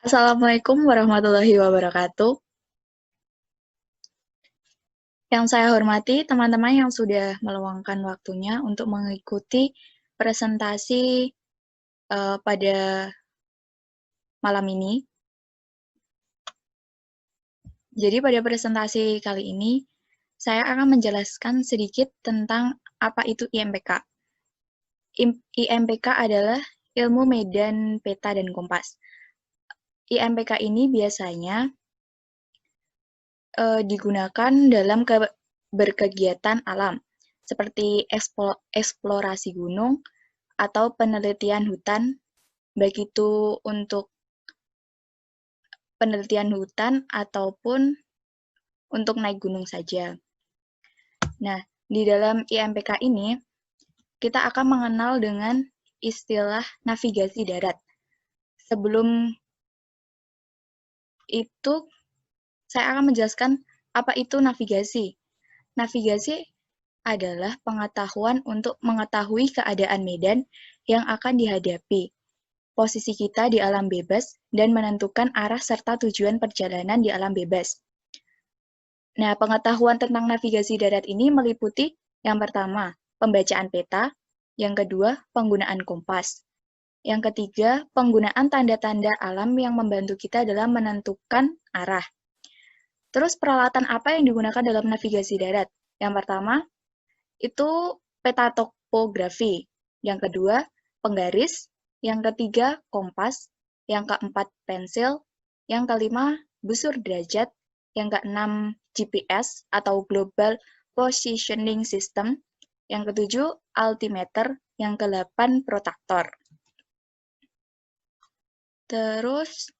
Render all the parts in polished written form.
Assalamualaikum warahmatullahi wabarakatuh. Yang saya hormati teman-teman yang sudah meluangkan waktunya untuk mengikuti presentasi pada malam ini. Jadi pada presentasi kali ini, saya akan menjelaskan sedikit tentang apa itu IMPK. IMPK adalah ilmu medan peta dan kompas. IMPK ini biasanya digunakan dalam berkegiatan alam, seperti eksplorasi gunung atau penelitian hutan, baik itu untuk penelitian hutan ataupun untuk naik gunung saja. Nah, di dalam IMPK ini, kita akan mengenal dengan istilah navigasi darat. Sebelum itu, saya akan menjelaskan apa itu navigasi. Navigasi adalah pengetahuan untuk mengetahui keadaan medan yang akan dihadapi, posisi kita di alam bebas, dan menentukan arah serta tujuan perjalanan di alam bebas. Nah, pengetahuan tentang navigasi darat ini meliputi yang pertama, pembacaan peta, yang kedua, penggunaan kompas, yang ketiga, penggunaan tanda-tanda alam yang membantu kita dalam menentukan arah. Terus peralatan apa yang digunakan dalam navigasi darat? Yang pertama, itu peta topografi. Yang kedua, penggaris. Yang ketiga, kompas. Yang keempat, pensil. Yang kelima, busur derajat. Yang keenam, GPS atau Global Positioning System. Yang ketujuh, altimeter. Yang kedelapan, protractor. Terus,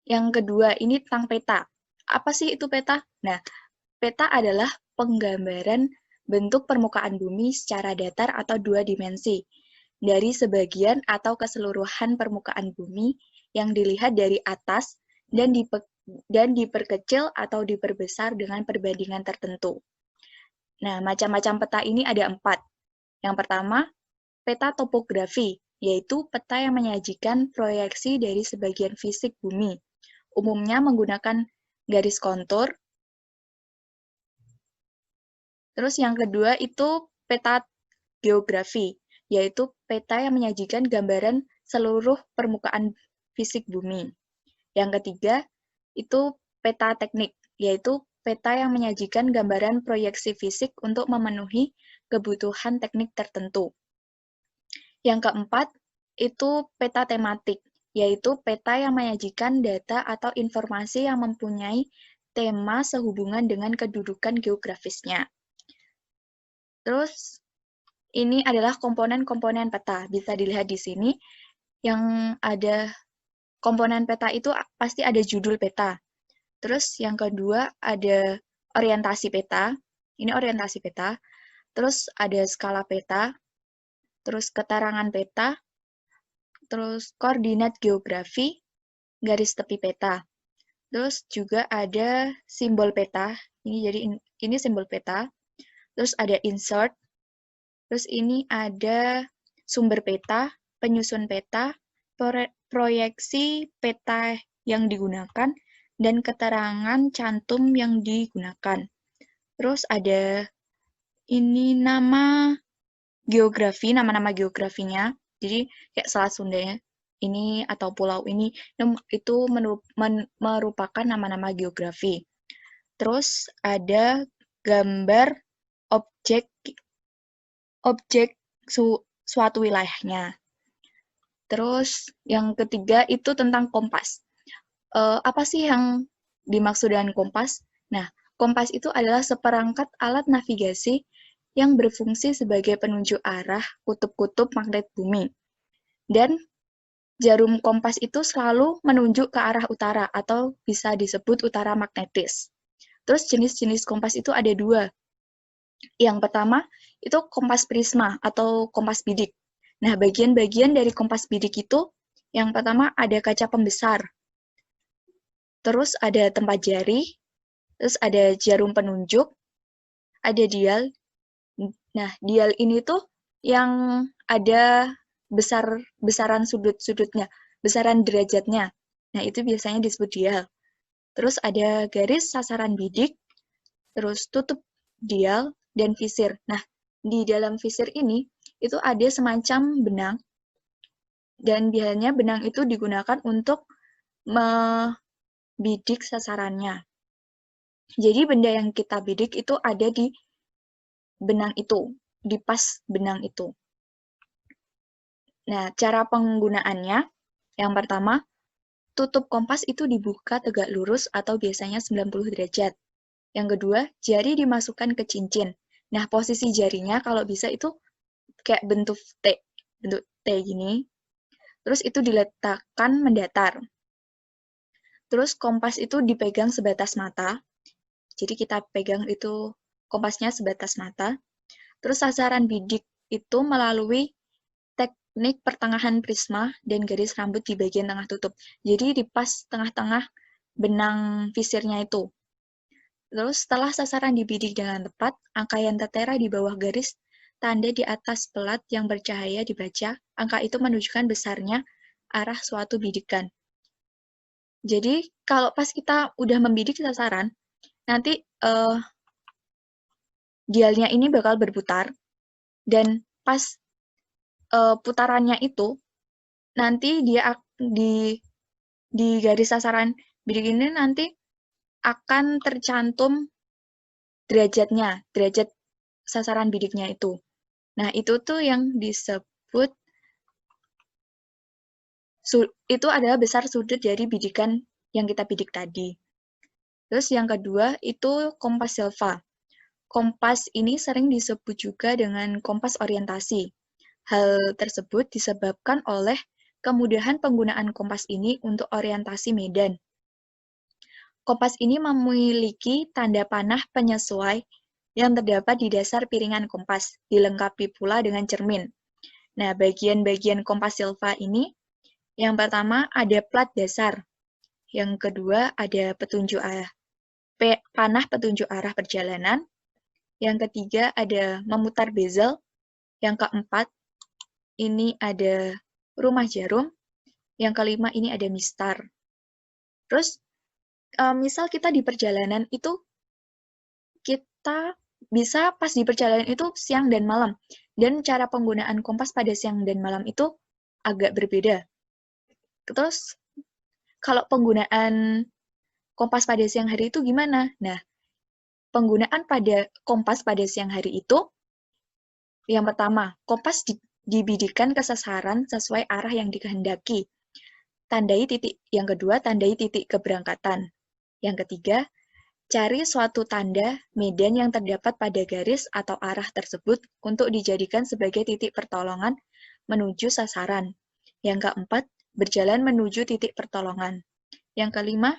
yang kedua, ini tentang peta. Apa sih itu peta? Nah, peta adalah penggambaran bentuk permukaan bumi secara datar atau dua dimensi dari sebagian atau keseluruhan permukaan bumi yang dilihat dari atas dan diperkecil atau diperbesar dengan perbandingan tertentu. Nah, macam-macam peta ini ada 4. Yang pertama, peta topografi, yaitu peta yang menyajikan proyeksi dari sebagian fisik bumi, umumnya menggunakan garis kontur. Terus yang kedua itu peta geografi, yaitu peta yang menyajikan gambaran seluruh permukaan fisik bumi. Yang ketiga itu peta teknik, yaitu peta yang menyajikan gambaran proyeksi fisik untuk memenuhi kebutuhan teknik tertentu. Yang keempat itu peta tematik, yaitu peta yang menyajikan data atau informasi yang mempunyai tema sehubungan dengan kedudukan geografisnya. Terus, ini adalah komponen-komponen peta. Bisa dilihat di sini, yang ada komponen peta itu pasti ada judul peta. Terus, yang kedua ada orientasi peta. Ini orientasi peta. Terus, ada skala peta. Terus, keterangan peta. Terus, koordinat geografi, garis tepi peta. Terus, juga ada simbol peta. Ini simbol peta. Terus, ada insert. Terus ini ada sumber peta, penyusun peta, proyeksi peta yang digunakan, dan keterangan cantum yang digunakan. Terus ada ini nama nama-nama geografinya. Jadi kayak Selat Sunda ya. Ini atau pulau ini itu merupakan nama-nama geografi. Terus ada gambar objek suatu wilayahnya. Terus yang ketiga itu tentang kompas. Apa sih yang dimaksud dengan kompas? Nah, kompas itu adalah seperangkat alat navigasi yang berfungsi sebagai penunjuk arah kutub-kutub magnet bumi. Dan jarum kompas itu selalu menunjuk ke arah utara atau bisa disebut utara magnetis. Terus jenis-jenis kompas itu ada 2. Yang pertama, itu kompas prisma atau kompas bidik. Nah, bagian-bagian dari kompas bidik itu, yang pertama ada kaca pembesar, terus ada tempat jari, terus ada jarum penunjuk, ada dial. Nah, dial ini tuh yang ada besaran sudut-sudutnya, besaran derajatnya. Nah, itu biasanya disebut dial. Terus ada garis sasaran bidik, terus tutup dial, dan visir. Nah, di dalam visir ini, itu ada semacam benang, dan biasanya benang itu digunakan untuk membidik sasarannya. Jadi benda yang kita bidik itu ada di benang itu, di pas benang itu. Nah, cara penggunaannya, yang pertama, tutup kompas itu dibuka tegak lurus atau biasanya 90 derajat. Yang kedua, jari dimasukkan ke cincin. Nah, posisi jarinya kalau bisa itu kayak bentuk T gini. Terus itu diletakkan mendatar. Terus kompas itu dipegang sebatas mata. Jadi kita pegang itu kompasnya sebatas mata. Terus sasaran bidik itu melalui teknik pertengahan prisma dan garis rambut di bagian tengah tutup. Jadi di pas tengah-tengah benang visirnya itu. Terus setelah sasaran dibidik dengan tepat, angka yang tertera di bawah garis tanda di atas pelat yang bercahaya dibaca, angka itu menunjukkan besarnya arah suatu bidikan. Jadi kalau pas kita udah membidik sasaran, nanti dialnya ini bakal berputar, dan pas putarannya itu, nanti dia di garis sasaran bidik ini nanti akan tercantum derajatnya, derajat sasaran bidiknya itu. Nah, itu tuh yang disebut, itu adalah besar sudut dari bidikan yang kita bidik tadi. Terus yang kedua, itu kompas silva. Kompas ini sering disebut juga dengan kompas orientasi. Hal tersebut disebabkan oleh kemudahan penggunaan kompas ini untuk orientasi medan. Kompas ini memiliki tanda panah penyesuai yang terdapat di dasar piringan kompas, dilengkapi pula dengan cermin. Nah, bagian-bagian kompas silva ini, yang pertama ada plat dasar, yang kedua ada petunjuk arah, panah petunjuk arah perjalanan, yang ketiga ada memutar bezel, yang keempat ini ada rumah jarum, yang kelima ini ada mistar. Terus, misal kita di perjalanan itu, kita bisa pas di perjalanan itu siang dan malam, dan cara penggunaan kompas pada siang dan malam itu agak berbeda. Terus, kalau penggunaan kompas pada siang hari itu gimana? Nah, penggunaan kompas pada siang hari itu, yang pertama, kompas dibidikan ke sasaran sesuai arah yang dikehendaki. Tandai titik. Yang kedua, tandai titik keberangkatan. Yang ketiga, cari suatu tanda medan yang terdapat pada garis atau arah tersebut untuk dijadikan sebagai titik pertolongan menuju sasaran. Yang keempat, berjalan menuju titik pertolongan. Yang kelima,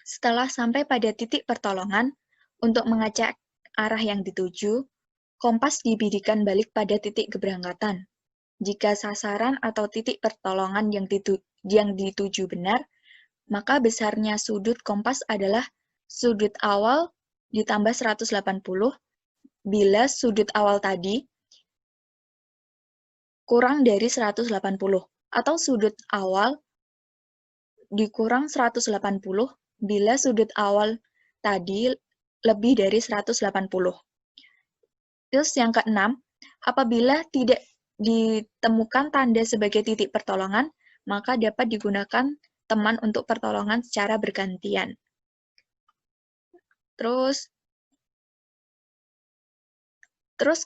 setelah sampai pada titik pertolongan, untuk mengecek arah yang dituju, kompas dibidikan balik pada titik keberangkatan. Jika sasaran atau titik pertolongan yang dituju benar, maka besarnya sudut kompas adalah sudut awal ditambah 180 bila sudut awal tadi kurang dari 180, atau sudut awal dikurang 180 bila sudut awal tadi lebih dari 180. Terus yang keenam, apabila tidak ditemukan tanda sebagai titik pertolongan, maka dapat digunakan teman untuk pertolongan secara bergantian. Terus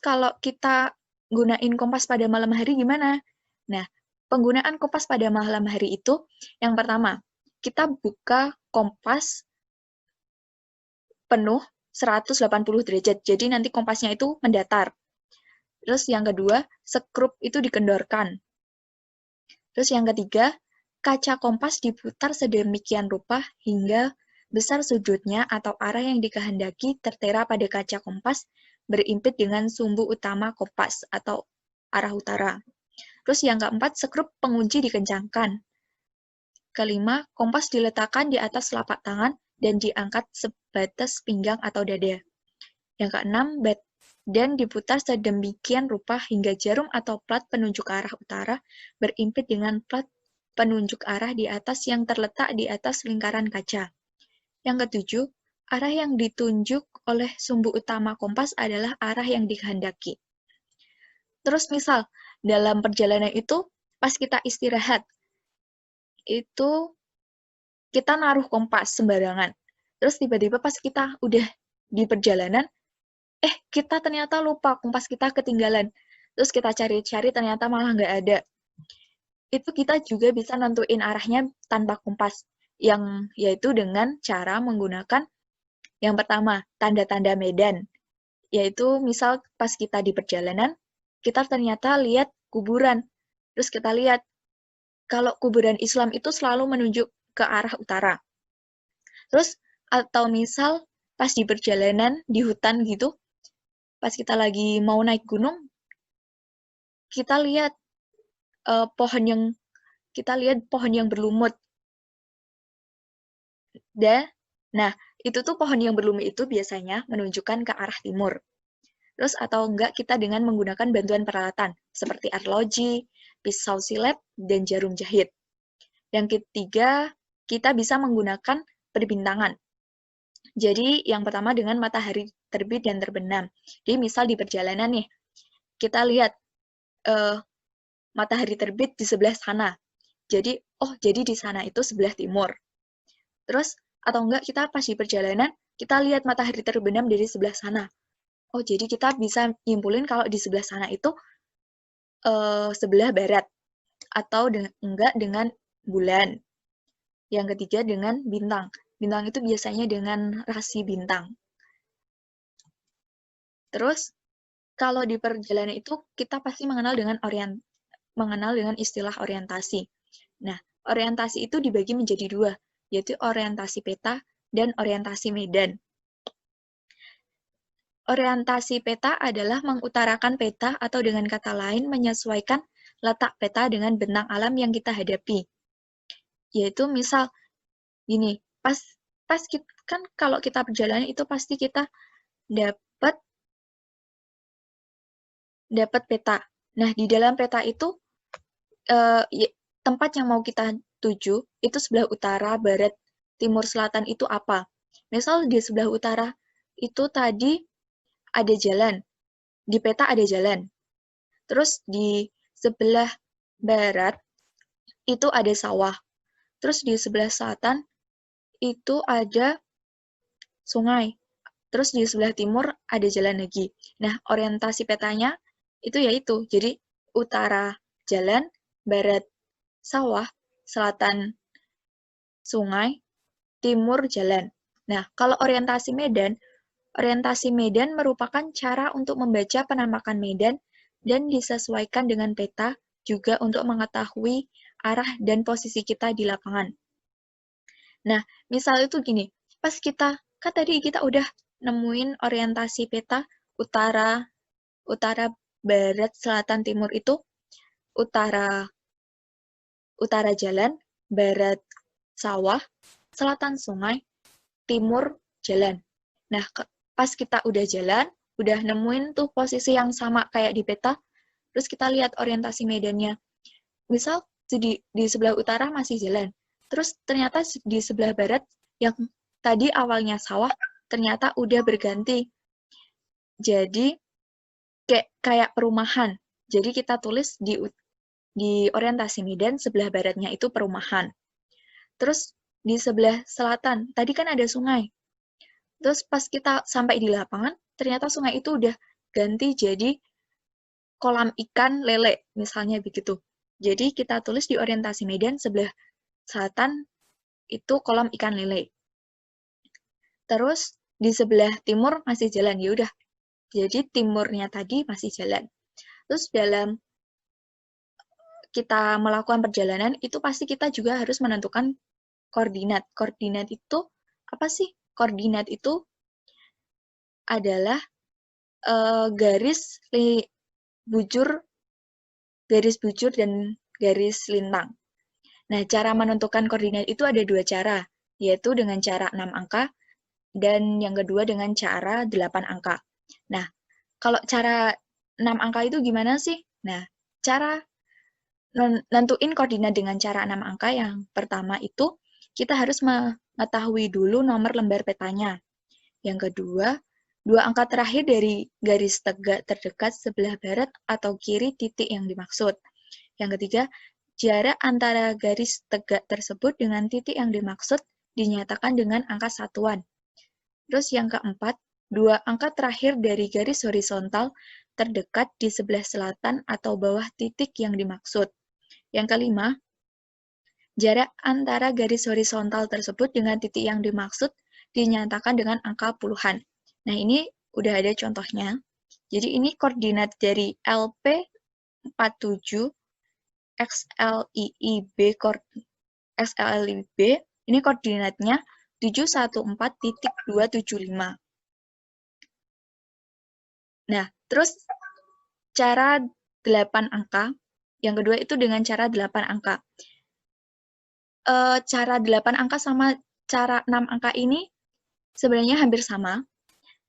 kalau kita gunain kompas pada malam hari gimana? Nah, penggunaan kompas pada malam hari itu, yang pertama, kita buka kompas penuh 180 derajat, jadi nanti kompasnya itu mendatar. Terus yang kedua, skrup itu dikendorkan. Terus yang ketiga, kaca kompas diputar sedemikian rupa hingga besar sudutnya atau arah yang dikehendaki tertera pada kaca kompas berimpit dengan sumbu utama kompas atau arah utara. Terus yang keempat, skrup pengunci dikencangkan. Kelima, kompas diletakkan di atas telapak tangan dan diangkat sebatas pinggang atau dada. Yang keenam, dan diputar sedemikian rupa hingga jarum atau plat penunjuk arah utara berimpit dengan plat penunjuk arah di atas yang terletak di atas lingkaran kaca. Yang ketujuh, arah yang ditunjuk oleh sumbu utama kompas adalah arah yang dikehendaki. Terus misal, dalam perjalanan itu, pas kita istirahat, itu kita naruh kompas sembarangan. Terus tiba-tiba pas kita udah di perjalanan, kita ternyata lupa kompas kita ketinggalan. Terus kita cari-cari ternyata malah nggak ada. Itu kita juga bisa nentuin arahnya tanpa kompas, yang yaitu dengan cara menggunakan yang pertama, tanda-tanda medan. Yaitu misal pas kita di perjalanan, kita ternyata lihat kuburan. Terus kita lihat, kalau kuburan Islam itu selalu menunjuk ke arah utara. Terus, atau misal pas di perjalanan, di hutan gitu, pas kita lagi mau naik gunung, kita lihat pohon yang berlumut. Nah, itu tuh pohon yang berlumut itu biasanya menunjukkan ke arah timur. Terus atau enggak kita dengan menggunakan bantuan peralatan seperti arloji, pisau silep, dan jarum jahit. Yang ketiga, kita bisa menggunakan perbintangan. Jadi yang pertama dengan matahari terbit dan terbenam. Jadi misal di perjalanan nih, kita lihat matahari terbit di sebelah sana. Jadi, jadi di sana itu sebelah timur. Terus, atau enggak kita pas di perjalanan, kita lihat matahari terbenam dari sebelah sana. Jadi kita bisa nyimpulin kalau di sebelah sana itu sebelah barat. Atau enggak dengan bulan. Yang ketiga dengan bintang. Bintang itu biasanya dengan rasi bintang. Terus, kalau di perjalanan itu, kita pasti mengenal dengan istilah orientasi. Nah, orientasi itu dibagi menjadi dua, yaitu orientasi peta dan orientasi medan. Orientasi peta adalah mengutarakan peta atau dengan kata lain menyesuaikan letak peta dengan bentang alam yang kita hadapi. Yaitu misal gini, pas kan kalau kita perjalanan itu pasti kita dapat peta. Nah, di dalam peta itu tempat yang mau kita tuju itu sebelah utara, barat, timur, selatan itu apa? Misal di sebelah utara itu tadi ada jalan, di peta ada jalan. Terus di sebelah barat itu ada sawah. Terus di sebelah selatan itu ada sungai. Terus di sebelah timur ada jalan lagi. Nah, orientasi petanya itu yaitu, jadi utara jalan, barat sawah, selatan sungai, timur jalan. Nah, kalau orientasi medan merupakan cara untuk membaca penampakan medan dan disesuaikan dengan peta juga untuk mengetahui arah dan posisi kita di lapangan. Nah, misal itu gini, pas kan tadi kita udah nemuin orientasi peta utara, barat, selatan, timur itu utara jalan, barat sawah, selatan sungai, timur jalan. Nah, pas kita udah jalan, udah nemuin tuh posisi yang sama kayak di peta, terus kita lihat orientasi medannya. Misal di sebelah utara masih jalan, terus ternyata di sebelah barat yang tadi awalnya sawah, ternyata udah berganti. Jadi, kayak perumahan. Jadi kita tulis di orientasi medan sebelah baratnya itu perumahan. Terus di sebelah selatan, tadi kan ada sungai. Terus pas kita sampai di lapangan, ternyata sungai itu udah ganti jadi kolam ikan lele, misalnya begitu. Jadi kita tulis di orientasi medan sebelah selatan itu kolam ikan lele. Terus di sebelah timur masih jalan, ya udah. Jadi timurnya tadi masih jalan. Terus dalam kita melakukan perjalanan, itu pasti kita juga harus menentukan koordinat. Koordinat itu apa sih? Koordinat itu adalah garis bujur dan garis lintang. Nah, cara menentukan koordinat itu ada dua cara, yaitu dengan cara 6 angka dan yang kedua dengan cara 8 angka. Nah, kalau cara 6 angka itu gimana sih? Nah, cara nentuin koordinat dengan cara 6 angka. Yang pertama itu kita harus mengetahui dulu nomor lembar petanya. Yang kedua, 2 angka terakhir dari garis tegak terdekat sebelah barat atau kiri titik yang dimaksud. Yang ketiga, jarak antara garis tegak tersebut dengan titik yang dimaksud dinyatakan dengan angka satuan. Terus yang keempat, 2 angka terakhir dari garis horizontal terdekat di sebelah selatan atau bawah titik yang dimaksud. Yang kelima, jarak antara garis horizontal tersebut dengan titik yang dimaksud dinyatakan dengan angka puluhan. Nah, ini udah ada contohnya. Jadi ini koordinat dari LP47 XLIIB ini koordinatnya 714.275. Nah, terus cara 8 angka, yang kedua itu dengan cara 8 angka. Cara 8 angka sama cara 6 angka ini sebenarnya hampir sama,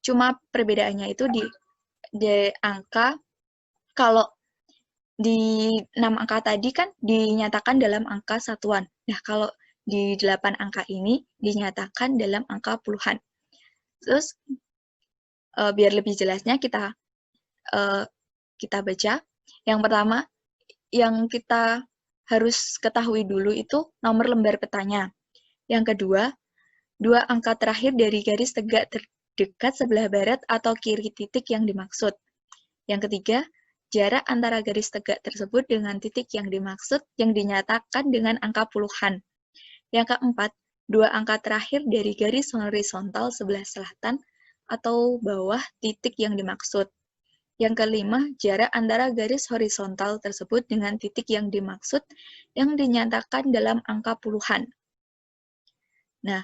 cuma perbedaannya itu di angka. Kalau di 6 angka tadi kan dinyatakan dalam angka satuan. Nah, kalau di 8 angka ini dinyatakan dalam angka puluhan. Terus, biar lebih jelasnya kita baca. Yang pertama, yang kita harus ketahui dulu itu nomor lembar petanya. Yang kedua, 2 angka terakhir dari garis tegak terdekat sebelah barat atau kiri titik yang dimaksud. Yang ketiga, jarak antara garis tegak tersebut dengan titik yang dimaksud yang dinyatakan dengan angka puluhan. Yang keempat, 2 angka terakhir dari garis horizontal sebelah selatan atau bawah titik yang dimaksud. Yang kelima, jarak antara garis horizontal tersebut dengan titik yang dimaksud yang dinyatakan dalam angka puluhan. Nah,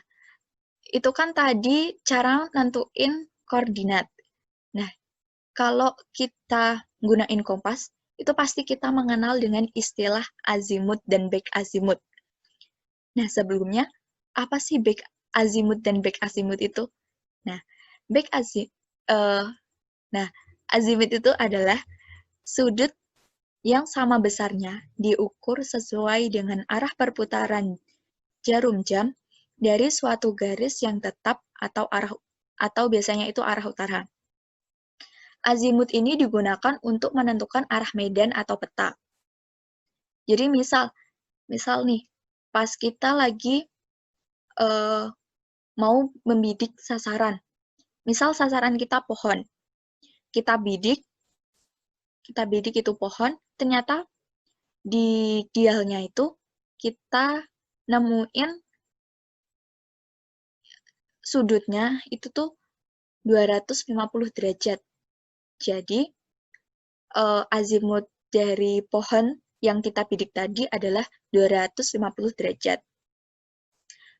itu kan tadi cara nentuin koordinat. Nah, kalau kita gunain kompas, itu pasti kita mengenal dengan istilah azimut dan back azimut. Nah, sebelumnya, apa sih back azimut dan back azimut itu? Nah, azimut itu adalah sudut yang sama besarnya diukur sesuai dengan arah perputaran jarum jam dari suatu garis yang tetap atau biasanya itu arah utara. Azimut ini digunakan untuk menentukan arah medan atau peta. Jadi misal nih, pas kita lagi mau membidik sasaran. Misal sasaran kita pohon. Kita bidik itu pohon, ternyata di dialnya itu kita nemuin sudutnya itu tuh 250 derajat. Jadi, azimut dari pohon yang kita bidik tadi adalah 250 derajat.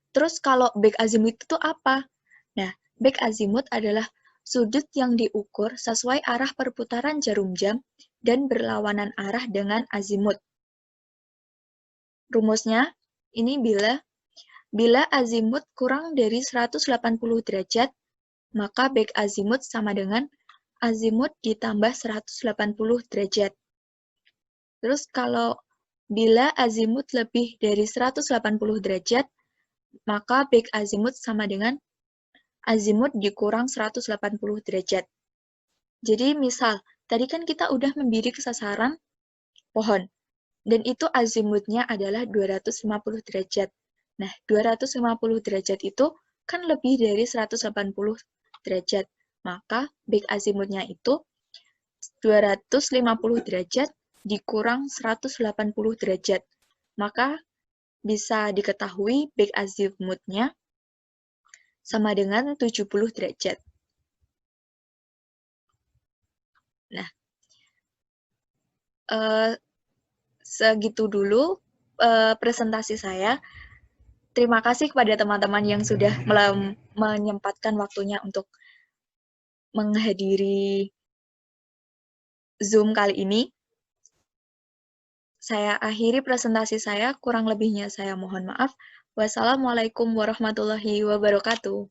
Terus kalau back azimut itu apa? Nah, back azimut adalah sudut yang diukur sesuai arah perputaran jarum jam dan berlawanan arah dengan azimut. Rumusnya, ini bila azimut kurang dari 180 derajat, maka back azimut sama dengan azimut ditambah 180 derajat. Terus kalau bila azimut lebih dari 180 derajat, maka back azimut sama dengan azimut dikurang 180 derajat. Jadi misal, tadi kan kita udah membidik sasaran pohon, dan itu azimutnya adalah 250 derajat. Nah, 250 derajat itu kan lebih dari 180 derajat. Maka back azimutnya itu 250 derajat dikurang 180 derajat. Maka bisa diketahui back azimutnya sama dengan 70 derajat. Nah, segitu dulu presentasi saya. Terima kasih kepada teman-teman yang sudah menyempatkan waktunya untuk menghadiri Zoom kali ini. Saya akhiri presentasi saya, kurang lebihnya saya mohon maaf. Wassalamualaikum warahmatullahi wabarakatuh.